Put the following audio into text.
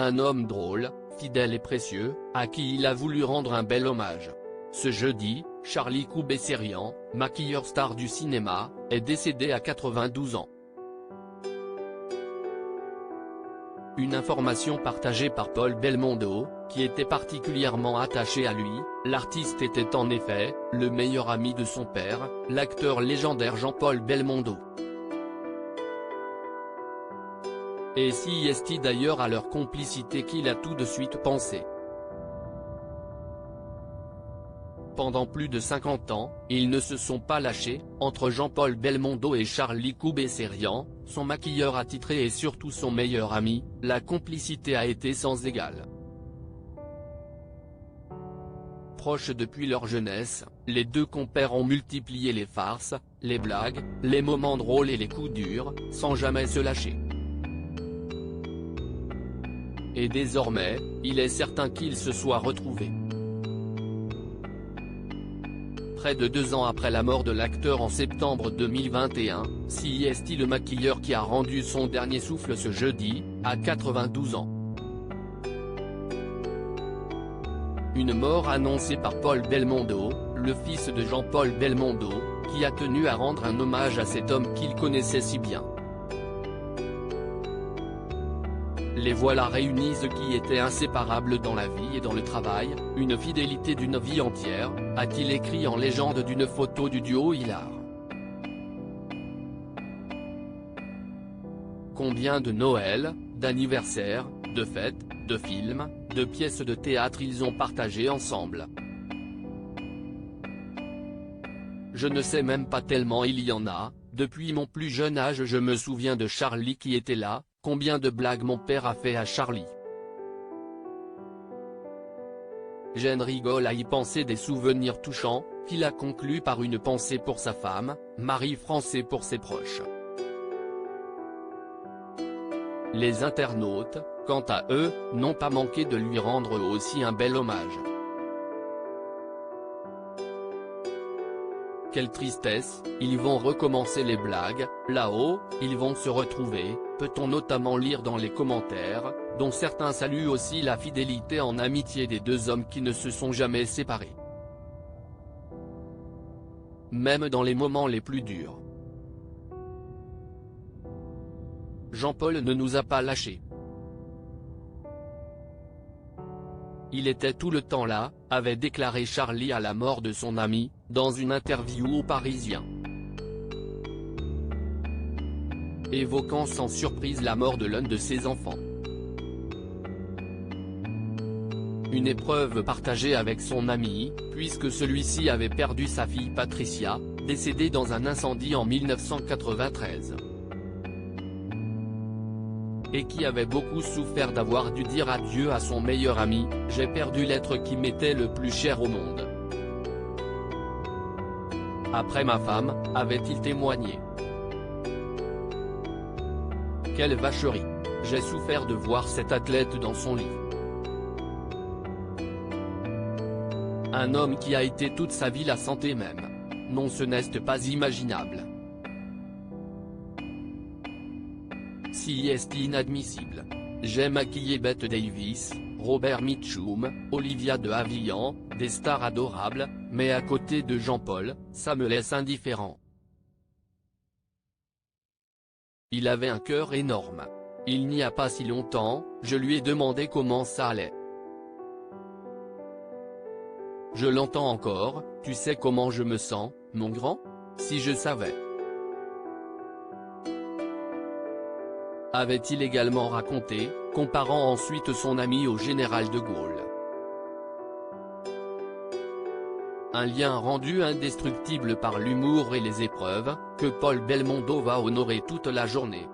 un homme drôle, fidèle et précieux, à qui il a voulu rendre un bel hommage. Ce jeudi, Charlie Coub-Esserian, maquilleur star du cinéma, est décédé à 92 ans. Une information partagée par Paul Belmondo, qui était particulièrement attaché à lui. L'artiste était en effet le meilleur ami de son père, l'acteur légendaire Jean-Paul Belmondo. Et si est-il d'ailleurs à leur complicité qu'il a tout de suite pensé. Pendant plus de 50 ans, ils ne se sont pas lâchés, entre Jean-Paul Belmondo et Charlie Coub-Esserian, son maquilleur attitré et surtout son meilleur ami, la complicité a été sans égale. Proches depuis leur jeunesse, les deux compères ont multiplié les farces, les blagues, les moments drôles et les coups durs, sans jamais se lâcher. Et désormais, il est certain qu'ils se soient retrouvés. Près de 2 ans après la mort de l'acteur en septembre 2021, si est-il le maquilleur qui a rendu son dernier souffle ce jeudi, à 92 ans. Une mort annoncée par Paul Belmondo, le fils de Jean-Paul Belmondo, qui a tenu à rendre un hommage à cet homme qu'il connaissait si bien. Les voilà réunis, qui étaient inséparables dans la vie et dans le travail, une fidélité d'une vie entière, a-t-il écrit en légende d'une photo du duo hilar. Combien de Noëls, d'anniversaires, de fêtes, de films, de pièces de théâtre ils ont partagé ensemble. Je ne sais même pas tellement il y en a. Depuis mon plus jeune âge je me souviens de Charlie qui était là. Combien de blagues mon père a fait à Charlie. J'en rigole à y penser, des souvenirs touchants, qu'il a conclu par une pensée pour sa femme, Marie-France, et pour ses proches. Les internautes, quant à eux, n'ont pas manqué de lui rendre aussi un bel hommage. Quelle tristesse, ils vont recommencer les blagues, là-haut, ils vont se retrouver, peut-on notamment lire dans les commentaires, dont certains saluent aussi la fidélité en amitié des deux hommes qui ne se sont jamais séparés. Même dans les moments les plus durs. Jean-Paul ne nous a pas lâchés. Il était tout le temps là, avait déclaré Charlie à la mort de son ami, dans une interview au Parisien. Évoquant sans surprise la mort de l'un de ses enfants. Une épreuve partagée avec son ami, puisque celui-ci avait perdu sa fille Patricia, décédée dans un incendie en 1993. Et qui avait beaucoup souffert d'avoir dû dire adieu à son meilleur ami, « J'ai perdu l'être qui m'était le plus cher au monde. Après ma femme », avait-il témoigné. Quelle vacherie. J'ai souffert de voir cet athlète dans son lit. Un homme qui a été toute sa vie la santé même. Non, ce n'est pas imaginable. Si est inadmissible. J'ai maquillé Bette Davis, Robert Mitchum, Olivia de Havilland, des stars adorables, mais à côté de Jean-Paul, ça me laisse indifférent. Il avait un cœur énorme. Il n'y a pas si longtemps, je lui ai demandé comment ça allait. Je l'entends encore, tu sais comment je me sens, mon grand? Si je savais. Avait-il également raconté, comparant ensuite son ami au général de Gaulle. Un lien rendu indestructible par l'humour et les épreuves, que Paul Belmondo va honorer toute la journée.